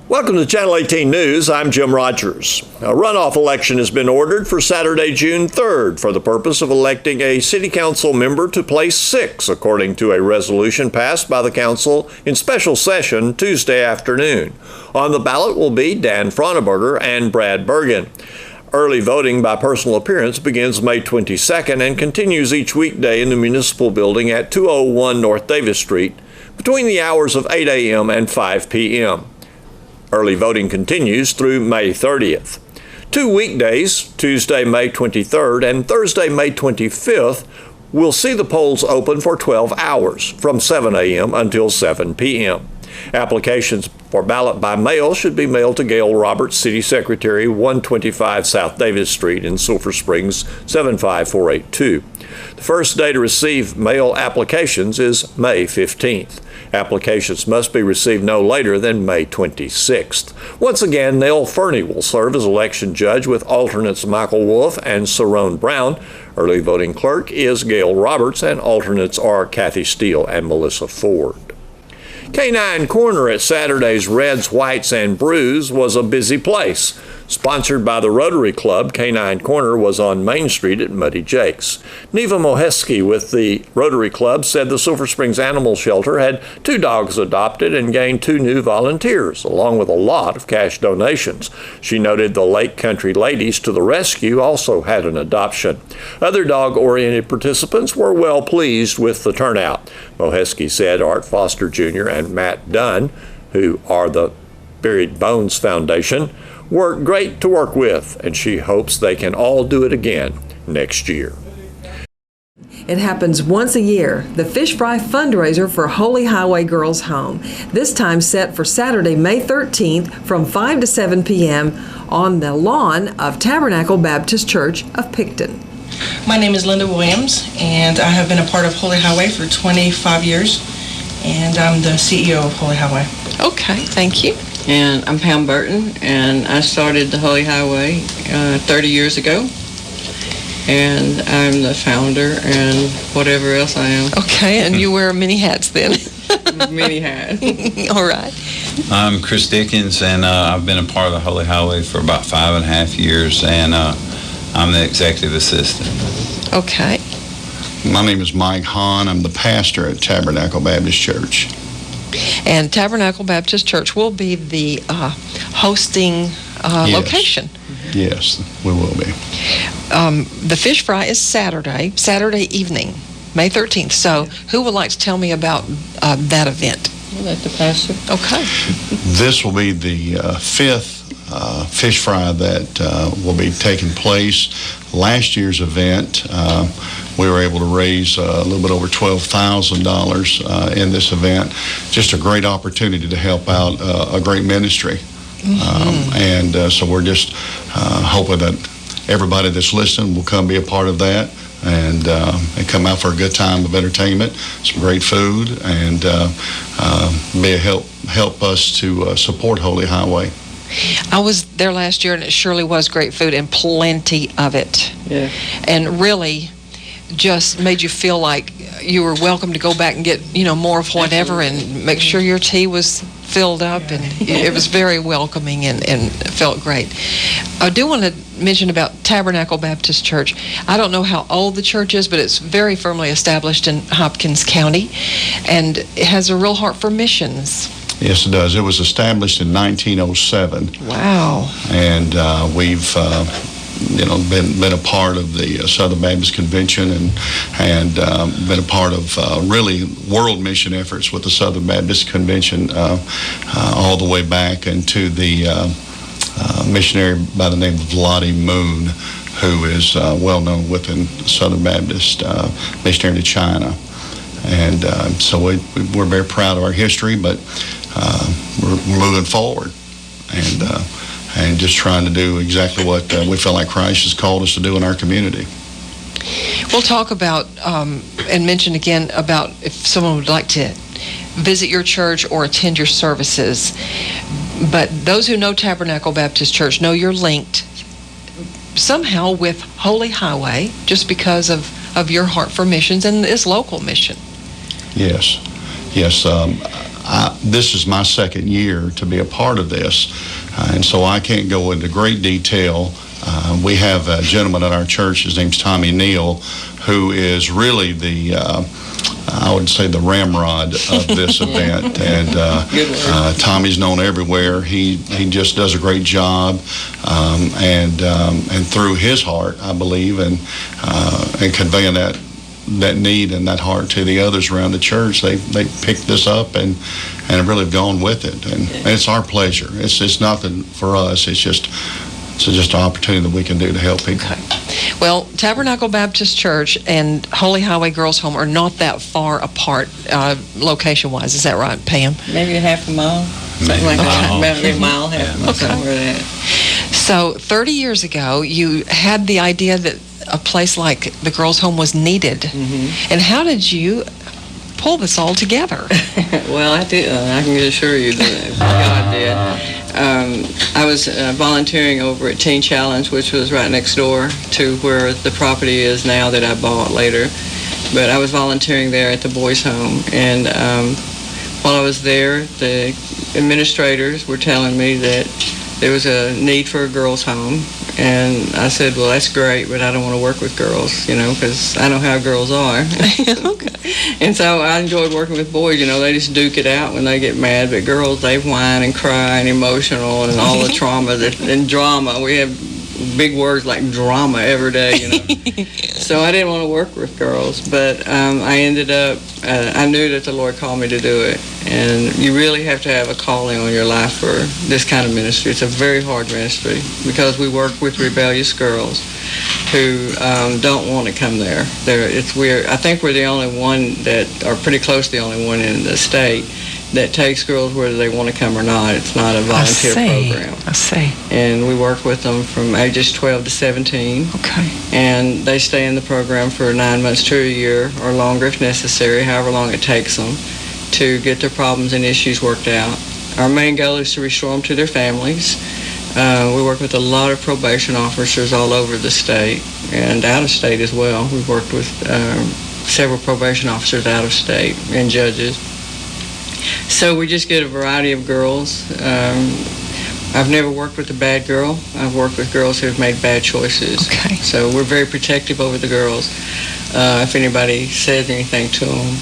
Welcome to Channel 18 News. I'm Jim Rogers. A runoff election has been ordered for Saturday, June 3rd for the purpose of electing a city council member to place 6, according to a resolution passed by the council in special session Tuesday afternoon. On the ballot will be Dan Fronneberger and Brad Bergen. Early voting by personal appearance begins May 22nd and continues each weekday in the municipal building at 201 North Davis Street between the hours of 8 a.m. and 5 p.m. Early voting continues through May 30th. 2 weekdays, Tuesday, May 23rd and Thursday, May 25th, will see the polls open for 12 hours from 7 a.m. until 7 p.m. Applications for ballot by mail should be mailed to Gail Roberts, City Secretary, 125 South Davis Street in Sulphur Springs, 75482. The first day to receive mail applications is May 15th. Applications must be received no later than May 26th. Once again, Nell Fernie will serve as election judge with alternates Michael Wolf and Cerrone Brown. Early voting clerk is Gail Roberts, and alternates are Kathy Steele and Melissa Ford. Canine Corner at Saturday's Reds, Whites, and Brews was a busy place. Sponsored by the Rotary Club, Canine Corner was on Main Street at Muddy Jake's. Neva Moheski with the Rotary Club said the Sulphur Springs Animal Shelter had 2 dogs adopted and gained 2 new volunteers, along with a lot of cash donations. She noted the Lake Country Ladies to the Rescue also had an adoption. Other dog-oriented participants were well pleased with the turnout. Moheski said Art Foster Jr. and Matt Dunn, who are the Buried Bones Foundation, were great to work with, and she hopes they can all do it again next year. It happens once a year, the Fish Fry fundraiser for Holy Highway Girls Home. This time set for Saturday, May 13th from 5 to 7 p.m. on the lawn of Tabernacle Baptist Church of Picton. My name is Linda Williams, and I have been a part of Holy Highway for 25 years, and I'm the CEO of Holy Highway. Okay, thank you. And I'm Pam Burton, and I started the Holy Highway 30 years ago. And I'm the founder and whatever else I am. Okay, and you wear many hats then. Many hats. All right. I'm Chris Dickens, and I've been a part of the Holy Highway for about 5.5 years, and I'm the executive assistant. Okay. My name is Mike Hahn. I'm the pastor at Tabernacle Baptist Church. And Tabernacle Baptist Church will be the hosting location. Yes, we will be. The Fish Fry is Saturday evening, May 13th. So who would like to tell me about that event? I'll let the pastor. Okay. This will be the 5th Fish Fry that will be taking place. Last year's event, we were able to raise a little bit over $12,000 in this event. Just a great opportunity to help out a great ministry. So we're just hoping that everybody that's listening will come be a part of that and come out for a good time of entertainment, some great food, and be a help us to support Holy Highway. I was there last year, and it surely was great food and plenty of it. Yeah. And really just made you feel like you were welcome to go back and get, more of whatever. Absolutely. And make sure your tea was filled up, and it was very welcoming and felt great. I do want to mention about Tabernacle Baptist Church. I don't know how old the church is, but it's very firmly established in Hopkins County, and it has a real heart for missions. Yes, it does. It was established in 1907. Wow. And we've been a part of the Southern Baptist Convention and been a part of really world mission efforts with the Southern Baptist Convention all the way back into the missionary by the name of Lottie Moon, who is well known within Southern Baptist, missionary to China. And so we're very proud of our history, but we're moving forward and just trying to do exactly what we feel like Christ has called us to do in our community. We'll talk about and mention again about if someone would like to visit your church or attend your services. But those who know Tabernacle Baptist Church know you're linked somehow with Holy Highway just because of your heart for missions and this local mission. Yes. this is my second year to be a part of this, and so I can't go into great detail. We have a gentleman at our church, his name's Tommy Neal, who is really the, I would say, the ramrod of this event. And Tommy's known everywhere. He just does a great job, and through his heart, I believe, and conveying that need and that heart to the others around the church, they picked this up and have really gone with it. And it's our pleasure. It's nothing for us. It's just an opportunity that we can do to help people. Okay. Well, Tabernacle Baptist Church and Holy Highway Girls Home are not that far apart location-wise. Is that right, Pam? Maybe a half a mile, something like that. About a mile, half a mile, somewhere there. So 30 years ago, you had the idea that a place like the Girls Home was needed. Mm-hmm. And how did you pull this all together? Well, I did. I can assure you that God did. I was volunteering over at Ch.18, which was right next door to where the property is now that I bought later. But I was volunteering there at the boys' home, and while I was there, the administrators were telling me that there was a need for a girls' home, and I said, well, that's great, but I don't want to work with girls, because I know how girls are. Okay. And so I enjoyed working with boys. They just duke it out when they get mad, but girls, they whine and cry and emotional and all the trauma and drama. We have big words like drama every day, So I didn't want to work with girls, but I ended up, I knew that the Lord called me to do it. And you really have to have a calling on your life for this kind of ministry. It's a very hard ministry because we work with rebellious girls who don't want to come there. I think we're the only one that, or pretty close to the only one in the state that takes girls whether they want to come or not. It's not a volunteer program. I see. And we work with them from ages 12 to 17. Okay. And they stay in the program for 9 months to a year or longer if necessary, however long it takes them to get their problems and issues worked out. Our main goal is to restore them to their families. We work with a lot of probation officers all over the state and out of state as well. We've worked with several probation officers out of state and judges. So we just get a variety of girls. I've never worked with a bad girl. I've worked with girls who've made bad choices. Okay. So we're very protective over the girls. If anybody says anything to them,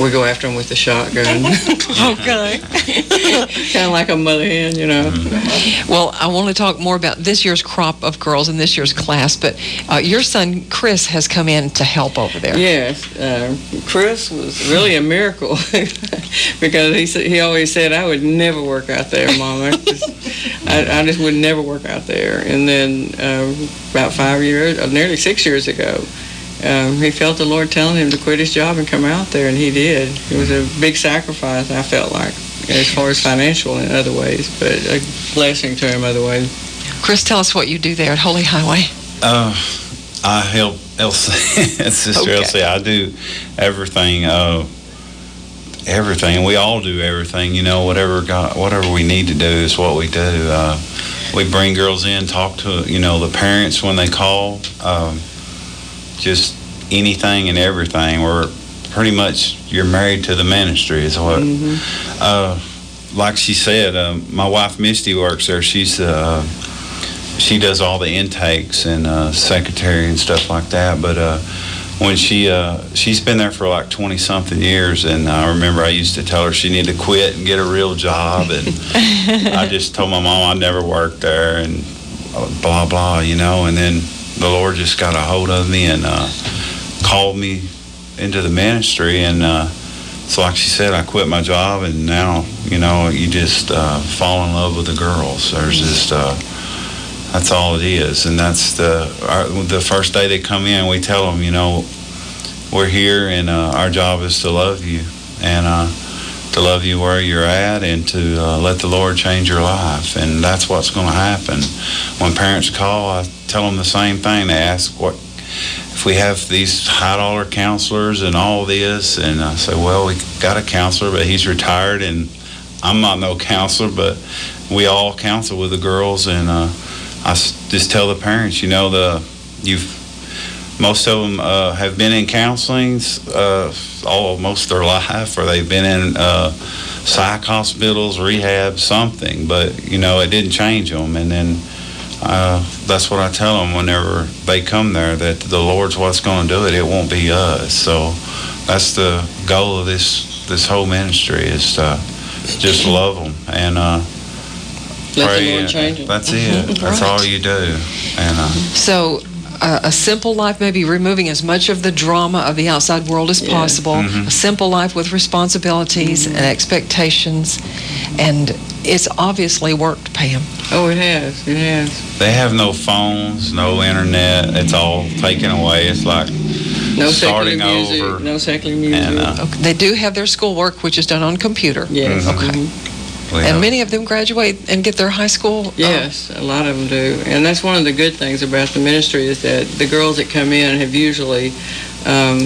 we go after them with the shotgun. Okay. Kind of like a mother hen, Well, I want to talk more about this year's crop of girls in this year's class, but your son, Chris, has come in to help over there. Yes. Chris was really a miracle because he always said, I would never work out there, Mama. I just would never work out there. And then about 5 years, nearly 6 years ago, he felt the Lord telling him to quit his job and come out there, and he did. It was a big sacrifice, I felt like, as far as financial in other ways, but a blessing to him other ways. Chris, tell us what you do there at Holy Highway. I help Elsie, Sister Elsie. I do everything. Everything. We all do everything. Whatever we need to do is what we do. We bring girls in, talk to the parents when they call. Just anything and everything. We're pretty much, you're married to the ministry is what. Mm-hmm. Like she said, my wife Misty works there. She does all the intakes and secretary and stuff like that. But when she's been there for like 20 something years, and I remember I used to tell her she needed to quit and get a real job, and I just told my mom I'd never worked there and blah blah, and then the Lord just got a hold of me and called me into the ministry, and so like she said, I quit my job, and now you just fall in love with the girls. There's just that's all it is, and that's the first day they come in, we tell them, we're here, and our job is to love you, and to love you where you're at, and to let the Lord change your life, and that's what's going to happen. When parents call, I tell them the same thing. They ask if we have these high-dollar counselors and all this, and I say, well, we got a counselor, but he's retired, and I'm not no counselor, but we all counsel with the girls, and I just tell the parents, most of them have been in counseling most of their life, or they've been in psych hospitals, rehab, something. But it didn't change them. And then that's what I tell them whenever they come there, that the Lord's what's going to do it. It won't be us. So that's the goal of this whole ministry, is to just love them and Let pray. the Lord change them. That's it. That's Right. all you do. And So a simple life, maybe removing as much of the drama of the outside world as possible. A simple life with responsibilities and expectations, and it's obviously worked, Pam. Oh, it has. It has. they have no phones, no internet. It's all taken away. It's like No starting secular music. over. No secular music. And Okay. They do have their schoolwork, which is done on computer. yes. Okay. And many of them graduate and get their high school. Yes, a lot of them do. And that's one of the good things about the ministry, is that the girls that come in have usually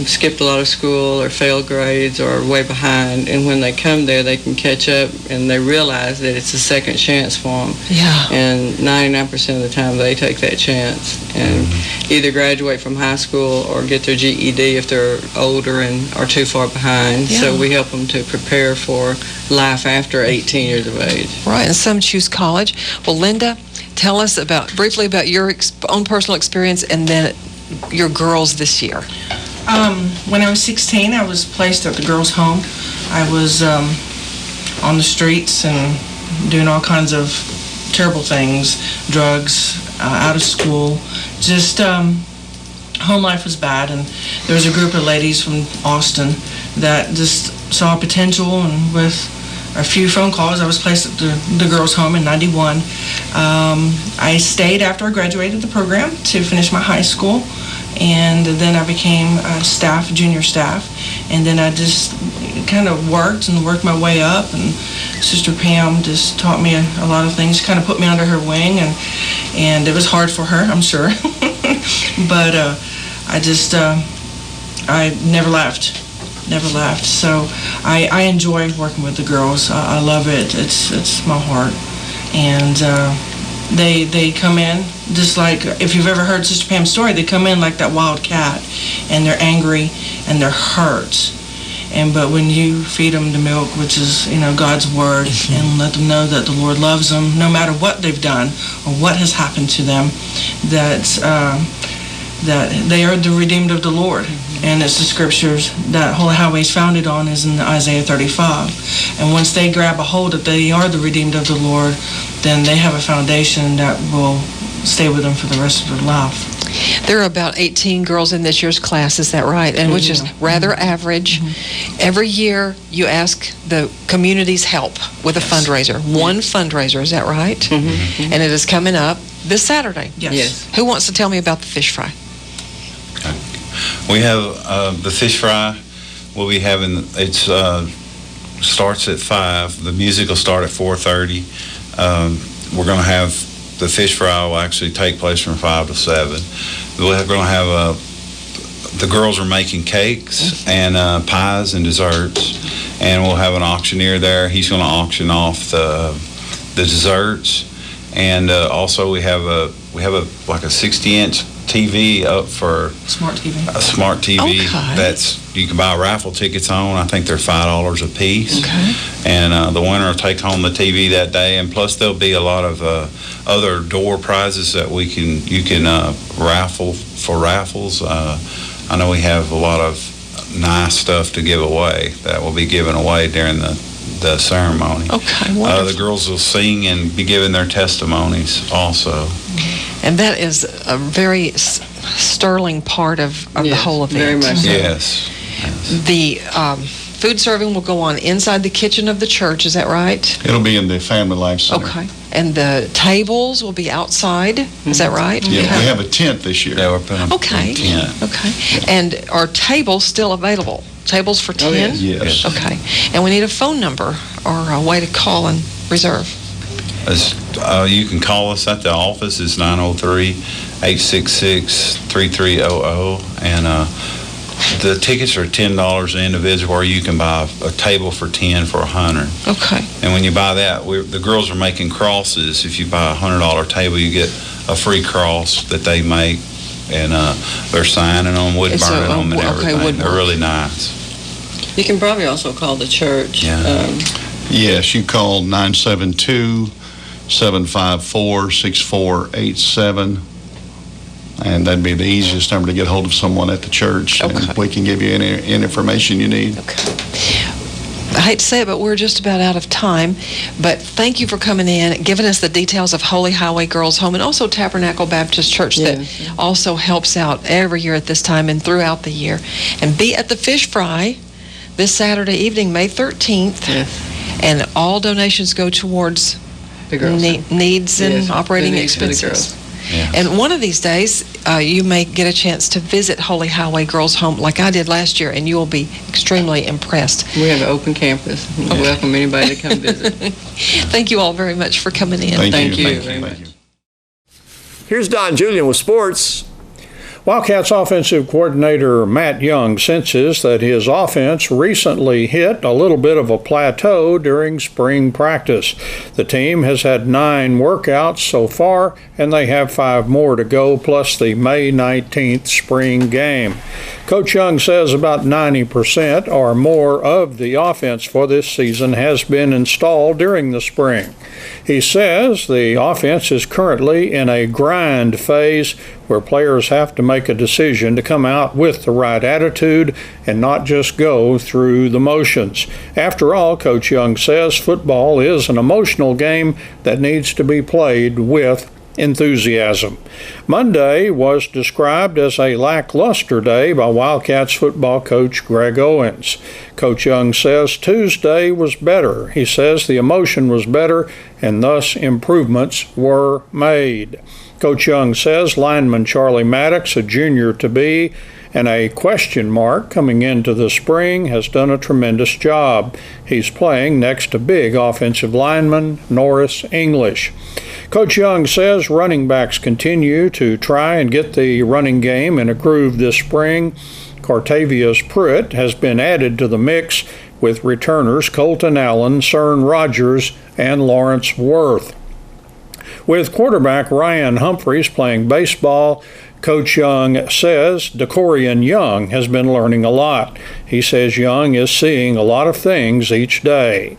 skipped a lot of school or failed grades or are way behind. And when they come there, they can catch up, and they realize that it's a second chance for them. Yeah. And 99% of the time, they take that chance and either graduate from high school or get their GED if they're older and are too far behind. Yeah. So we help them to prepare for life after 18 years of age. Right, and some choose college. Well, Linda, tell us briefly about your own personal experience and then your girls this year. When I was 16, I was placed at the girls' home. I was on the streets and doing all kinds of terrible things, drugs, out of school. Just home life was bad, and there was a group of ladies from Austin that just saw potential, and with a few phone calls, I was placed at the girls' home in '91. I stayed after I graduated the program to finish my high school, and then I became junior staff, and then I just kind of worked my way up, and Sister Pam just taught me a lot of things, kind of put me under her wing, and it was hard for her, I'm sure, but I never left. So I enjoy working with the girls. I love it. It's my heart. And they come in just like, if you've ever heard Sister Pam's story, they come in like that wild cat, and they're angry and they're hurt. But when you feed them the milk, which is God's word, and let them know that the Lord loves them, no matter what they've done or what has happened to them, that they are the redeemed of the Lord. And it's the scriptures that Holy Highway is founded on is in Isaiah 35. And once they grab a hold that they are the redeemed of the Lord, then they have a foundation that will stay with them for the rest of their life. There are about 18 girls in this year's class, is that right? And which is rather average. Every year you ask the community's help with a fundraiser. One fundraiser, is that right? And it is coming up this Saturday. Yes. Who wants to tell me about the fish fry? we have the fish fry. We'll be having, it's starts at 5. The music will start at 4:30. We're going to have the fish fry will actually take place from 5 to 7. We're going to have the girls are making cakes and pies and desserts, and we'll have an auctioneer there. He's going to auction off the desserts, and also we have a like a 60-inch TV up for Smart TV. a smart TV. Okay. That's you can buy raffle tickets on. I think they're $5 a piece. Okay. And the winner will take home the TV that day. And plus there'll be a lot of other door prizes that you can raffle for raffles. I know we have a lot of nice stuff to give away that will be given away during the ceremony. Okay, wonderful. The girls will sing and be giving their testimonies also. And that is a very sterling part of the Yes, whole event. very much so. Yes. The food serving will go on inside the kitchen of the church, is that right? It'll be in the Family Life Center. Okay. And the tables will be outside, is that right? Yeah, Okay. we have a tent this year. Yeah, we're putting Okay. 10. Okay. And are tables still available? Tables for 10? Oh, yes. Yes. Okay. And we need a phone number or a way to call and reserve. You can call us at the office. It's 903-866-3300. And the tickets are $10 an individual, or you can buy a table for 10 for $100. Okay. And when you buy that, the girls are making crosses. If you buy a $100 table, you get a free cross that they make and they're signing them, wood It's burning a- them, and okay, everything. wood They're burn. really nice. You can probably also call the church. Yeah. Yes, you call 972-754-6487, and that'd be the easiest number to get hold of someone at the church, Okay. and we can give you any information you need. Okay. I hate to say it, but we're just about out of time. But thank you for coming in, giving us the details of Holy Highway Girls Home and also Tabernacle Baptist Church that also helps out every year at this time and throughout the year. And be at the Fish Fry this Saturday evening, May 13th. Yes. And all donations go towards The girls. needs and Yes, operating the needs for the expenses. girls. Yeah. And one of these days, you may get a chance to visit Holy Highway Girls Home like I did last year, and you will be extremely impressed. We have an open campus. We welcome anybody to come visit. Thank you all very much for coming in. Thank you Thank very much. Thank you. Here's Don Julian with sports. Wildcats offensive coordinator Matt Young senses that his offense recently hit a little bit of a plateau during spring practice. The team has had 9 workouts so far, and they have 5 more to go, plus the May 19th spring game. Coach Young says about 90% or more of the offense for this season has been installed during the spring. He says the offense is currently in a grind phase where players have to make a decision to come out with the right attitude and not just go through the motions. After all, Coach Young says football is an emotional game that needs to be played with enthusiasm. Monday was described as a lackluster day by Wildcats football coach Greg Owens. Coach Young says Tuesday was better. He says the emotion was better and thus improvements were made. Coach Young says lineman Charlie Maddox, a junior-to-be and a question mark coming into the spring, has done a tremendous job. He's playing next to big offensive lineman Norris English. Coach Young says running backs continue to try and get the running game in a groove this spring. Cartavius Pruitt has been added to the mix with returners Colton Allen, Cern Rogers, and Lawrence Worth. With quarterback Ryan Humphreys playing baseball, Coach Young says Decorian Young has been learning a lot. He says Young is seeing a lot of things each day.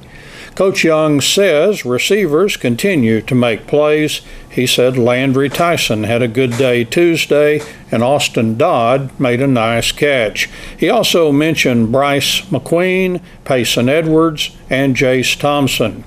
Coach Young says receivers continue to make plays. He said Landry Tyson had a good day Tuesday, and Austin Dodd made a nice catch. He also mentioned Bryce McQueen, Payson Edwards, and Jace Thompson.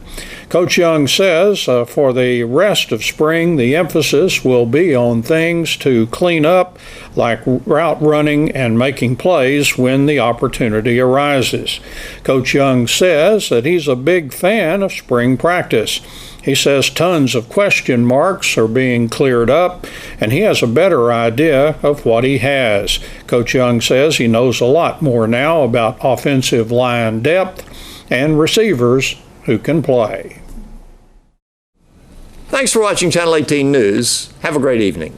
Coach Young says for the rest of spring, the emphasis will be on things to clean up, like route running and making plays when the opportunity arises. Coach Young says that he's a big fan of spring practice. He says tons of question marks are being cleared up, and he has a better idea of what he has. Coach Young says he knows a lot more now about offensive line depth and receivers who can play. Thanks for watching Channel 18 News. Have a great evening.